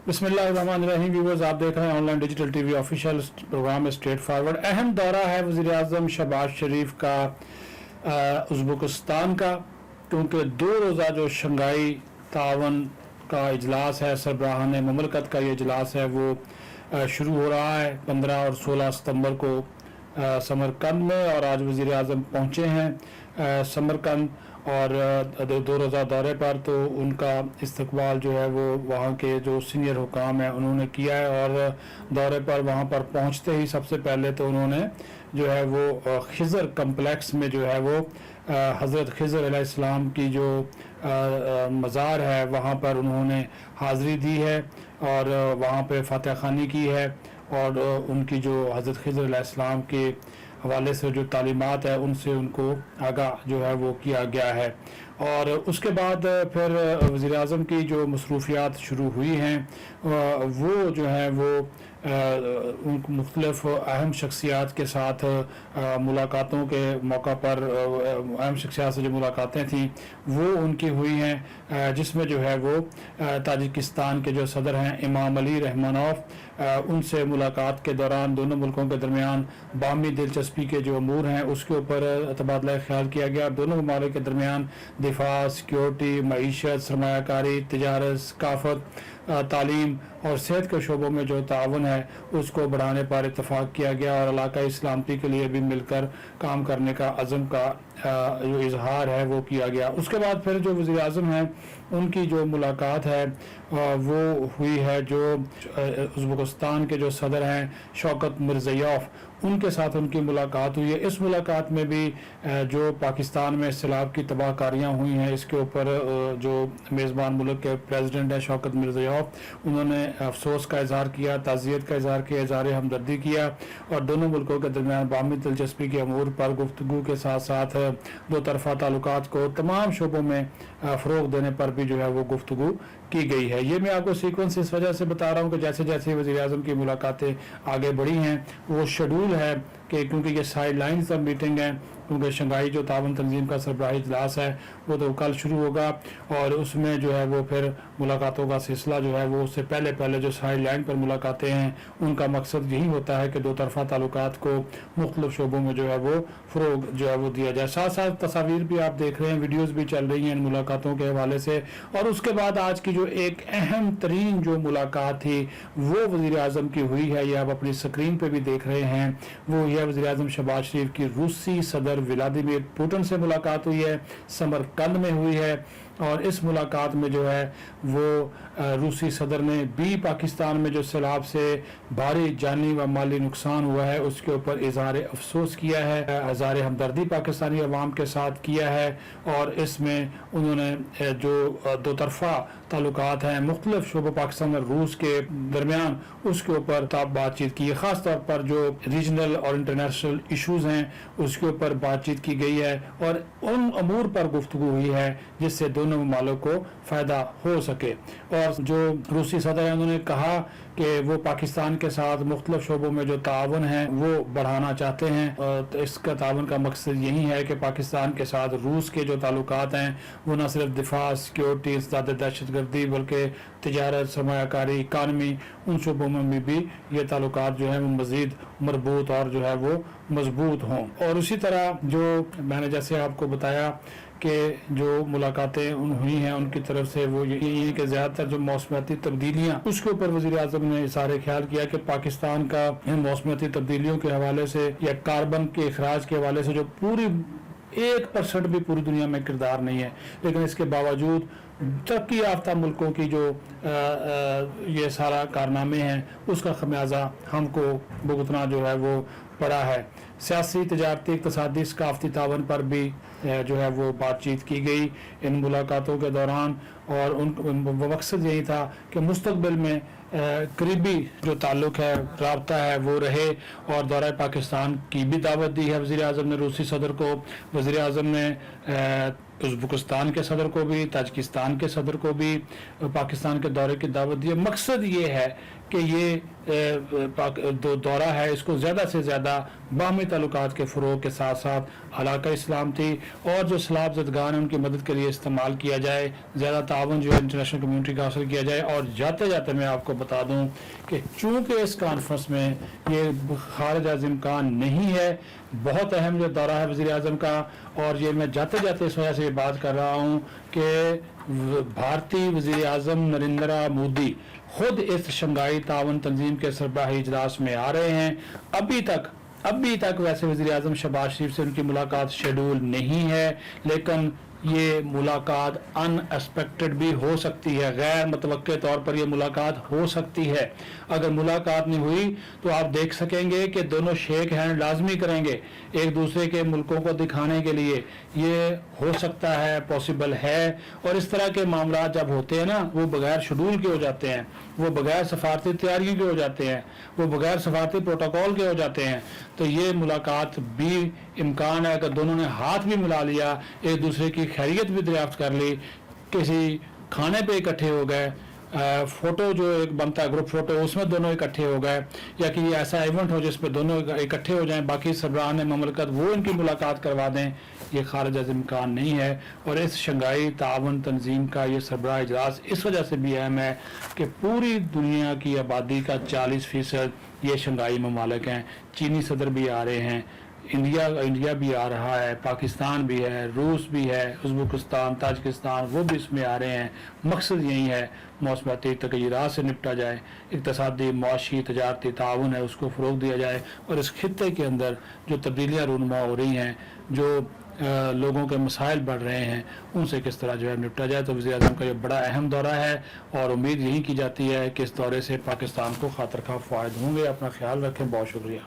बिस्मिल्लाहिर्रहमानिर्रहीम। व्यूअर्स, आप देख रहे हैं online digital TV official programme में स्ट्रेट फॉरवर्ड। अहम दौरा है वज़ीर आज़म शहबाज शरीफ का उज़्बेकिस्तान का, क्योंकि 2 रोज़ा जो शंघाई तावन का इजलास है, सरबराहान ममलकत का ये इजलास है, वो शुरू हो रहा है 15 और 16 सितंबर को समरकंद में। और आज वज़ीर आज़म पहुँचे हैं समरकंद और 2 रोज़ा दौरे पर, तो उनका इस्तकबाल जो है वो वहाँ के जो सीनियर हुकाम हैं उन्होंने किया है। और दौरे पर वहाँ पर पहुँचते ही सबसे पहले तो उन्होंने जो है वो खिज़र कम्प्लेक्स में जो है वो हज़रत खिज़र अलैहिस्सलाम की जो मज़ार है वहाँ पर उन्होंने हाज़िरी दी है और वहाँ पे फातिहा ख़वानी की है। और उनकी जो हज़रत खिज़र अलैहिस्सलाम के हवाले से जो तालीमात है उनसे उनको आगाह जो है वो किया गया है। और उसके बाद फिर वज़ीर आज़म की जो मसरूफ़ियात शुरू हुई हैं वो जो है वो उन मुख्तलिफ़ अहम शख्सियात के साथ मुलाकातों के मौका पर अहम शख्सियात से जो मुलाकातें थीं वो उनकी हुई हैं, जिसमें जो है वो ताजिकिस्तान के जो सदर हैं इमाम अली रहमानोफ, उनसे मुलाकात के दौरान दोनों मुल्कों के दरमियान बाहमी दिलचस्पी के जो अमूर हैं उसके ऊपर तबादला ख्याल किया गया। दोनों ममालिक के दरमियान दिफा, सिक्योरिटी, मईशत, सरमायाकारी, तिजारत, सकाफत, तालीम और सेहत के शोबों में जो ताउन है उसको बढ़ाने पर इत्तफाक किया गया और इलाक़ाई इस्लामती के लिए भी मिलकर काम करने का अज़म का जो इजहार है वो किया गया। उसके बाद फिर जो वज़ीर आज़म हैं उनकी जो मुलाकात है वो हुई है जो उज़्बेकिस्तान के जो सदर हैं शौकत मिर्ज़ियोयेव, उनके साथ उनकी मुलाकात हुई है। इस मुलाकात में भी जो पाकिस्तान में सैलाब की तबाहकारियाँ हुई हैं इसके ऊपर जो मेज़बान मुल्क के प्रेसिडेंट हैं शौकत मिर्ज़ियोयेव, उन्होंने अफसोस का इजहार किया, ताज़ियत का इजहार किया, इजहार हमदर्दी किया और दोनों मुल्कों के दरमियान बाहमी दिलचस्पी के अमूर पर गुफ्तगू के साथ साथ दो तरफ़ा ताल्लुकात को तमाम शोबों में फ़रोग़ देने पर भी जो है वो गुफ्तगू की गई है। ये मैं आपको सीक्वेंस इस वजह से बता रहा हूँ कि जैसे जैसे वज़ीर आज़म की मुलाकातें आगे बढ़ी हैं वो शेड्यूल है कि क्योंकि ये साइड लाइन्स पर मीटिंग है, क्योंकि शंघाई जो तावन तंजीम का सरबराही इजलास है वो तो कल शुरू होगा और उसमें जो है वो फिर मुलाकातों का सिलसिला जो है वो उससे पहले पहले जो साइड लाइन पर मुलाकातें हैं उनका मकसद यही होता है कि दो तरफ़ा ताल्लुकात को मुख्तलिफ शोबों में जो है वो फ़रोग़ जो है वो दिया जाए। साथ साथ तस्वीर भी आप देख रहे हैं, वीडियोज़ भी चल रही हैं इन मुलाकातों के हवाले से। और उसके बाद आज की जो एक अहम तरीन जो मुलाकात थी वो वज़ीर आज़म की हुई है, ये आप अपनी स्क्रीन पर भी देख रहे हैं, वो यह वज़ीर आज़म शहबाज शरीफ की रूसी सदर व्लादिमीर पुतिन से मुलाकात हुई है, समरकंद में हुई है। और इस मुलाकात में जो है वो रूसी सदर ने भी पाकिस्तान में जो सैलाब से भारी जानी व माली नुकसान हुआ है उसके ऊपर इजहार अफसोस किया है, इजहार हमदर्दी पाकिस्तानी अवाम के साथ किया है। और इसमें उन्होंने जो दो तरफ़ा ताल्लुकात हैं मुख्तलिफ शोबों पाकिस्तान और रूस के दरमियान उसके ऊपर बातचीत की है। ख़ास तौर पर जो रीजनल और इंटरनेशनल इशूज़ हैं उसके ऊपर बातचीत की गई है और उन अमूर पर गुफ्तगू हुई है जिससे दोनों ममालिक को फ़ायदा हो सके। और जो रूसी सदर हैं उन्होंने कहा कि वो पाकिस्तान के साथ मुख्तलिफ शोबों में जो ताउन है वो बढ़ाना चाहते हैं और तो इसका ताउन का मकसद यही है कि पाकिस्तान के साथ रूस के जो ताल्लुकात हैं वो न सिर्फ दिफा, सिक्योरिटी, इंसदाद दहशतगर्दी बल्कि तिजारत, सरमायाकारी, इकानमी, उन शोबों में भी ये ताल्लुकात जो है वो मज़ीद मरबूत और जो है वो मजबूत हों। और उसी तरह जो मैंने जैसे आपको बताया कि जो मुलाकातें हुई हैं उनकी तरफ से वो यही कि ज़्यादातर जो मौसमियाती तब्दीलियाँ उसके ऊपर वज़ीर आज़म ने इशारे ख्याल किया कि पाकिस्तान का इन मौसमियाती तब्दीलियों के हवाले से या कार्बन के अखराज के हवाले से जो पूरी 1% भी पूरी दुनिया में किरदार नहीं है, लेकिन इसके बावजूद तरक्की याफ्ता मुल्कों की जो ये सारा कारनामे हैं उसका खमियाजा हमको भुगतना जो है वो पड़ा है। सियासी, तजारती, इक़्तिसादी, सकाफ़ती तावन पर भी जो है वो बातचीत की गई इन मुलाकातों के दौरान। और उन मकसद यही था कि मुस्तक़बिल में करीबी जो ताल्लुक़ है, राब्ता है वो रहे। और दौरा पाकिस्तान की भी दावत दी है वज़ीर आज़म ने रूसी सदर को। वज़ीर आज़म ने उज़्बेकिस्तान के सदर को भी, ताजिकिस्तान के सदर को भी पाकिस्तान के दौरे की दावत दी है। मकसद ये है कि ये दौरा है इसको ज़्यादा से ज़्यादा बाहमी ताल्लुकात के फ़रोग़ के साथ साथ इलाक़ाई इस्लामती اور جو سیلاب زدگان ہیں ان کی مدد کے لیے استعمال کیا جائے، زیادہ تعاون جو ہے انٹرنیشنل کمیونٹی کا حاصل کیا جائے. اور جاتے جاتے میں آپ کو بتا دوں کہ چونکہ اس کانفرنس میں یہ خارج از امکان نہیں ہے، بہت اہم جو دورہ ہے وزیر اعظم کا، اور یہ میں جاتے جاتے اس وجہ سے یہ بات کر رہا ہوں کہ بھارتی وزیر اعظم نریندرا مودی خود اس شنگھائی تعاون تنظیم کے سربراہی اجلاس میں آ رہے ہیں. ابھی تک ویسے وزیر اعظم شہباز شریف سے ان کی ملاقات شیڈول نہیں ہے، لیکن یہ ملاقات ان ایکسپیکٹڈ بھی ہو سکتی ہے، غیر متوقع طور پر یہ ملاقات ہو سکتی ہے. اگر ملاقات نہیں ہوئی تو آپ دیکھ سکیں گے کہ دونوں شیک ہینڈ لازمی کریں گے ایک دوسرے کے ملکوں کو دکھانے کے لیے. یہ ہو سکتا ہے، پاسبل ہے. اور اس طرح کے معاملات جب ہوتے ہیں نا، وہ بغیر شیڈول کے ہو جاتے ہیں، وہ بغیر سفارتی تیاریوں کے ہو جاتے ہیں، وہ بغیر سفارتی پروٹوکول کے ہو جاتے ہیں. تو یہ ملاقات بھی امکان ہے، اگر دونوں نے ہاتھ بھی ملا لیا، ایک دوسرے کی خیریت بھی دریافت کر لی، کسی کھانے پہ اکٹھے ہو گئے، فوٹو جو ایک بنتا ہے گروپ فوٹو، اس میں دونوں اکٹھے ہو گئے، یا کہ یہ ایسا ایونٹ ہو جس پہ دونوں اکٹھے ہو جائیں، باقی سربراہان مملکت وہ ان کی ملاقات کروا دیں، یہ خارج از امکان نہیں ہے. اور اس شنگھائی تعاون تنظیم کا یہ سربراہ اجلاس اس وجہ سے بھی اہم ہے کہ پوری دنیا کی آبادی کا 40% یہ شنگھائی ممالک ہیں. چینی صدر بھی آ رہے ہیں، انڈیا بھی آ رہا ہے، پاکستان بھی ہے، روس بھی ہے، ازبکستان، تاجکستان، وہ بھی اس میں آ رہے ہیں. مقصد یہی ہے موسمیاتی تغیرات سے نپٹا جائے، اقتصادی، معاشی، تجارتی تعاون ہے اس کو فروغ دیا جائے، اور اس خطے کے اندر جو تبدیلیاں رونما ہو رہی ہیں، جو لوگوں کے مسائل بڑھ رہے ہیں، ان سے کس طرح جو ہے نپٹا جائے. تو وزیر اعظم کا یہ بڑا اہم دورہ ہے، اور امید یہی کی جاتی ہے کہ اس دورے سے پاکستان کو خاطر خواہ فوائد ہوں گے. اپنا خیال رکھیں، بہت شکریہ.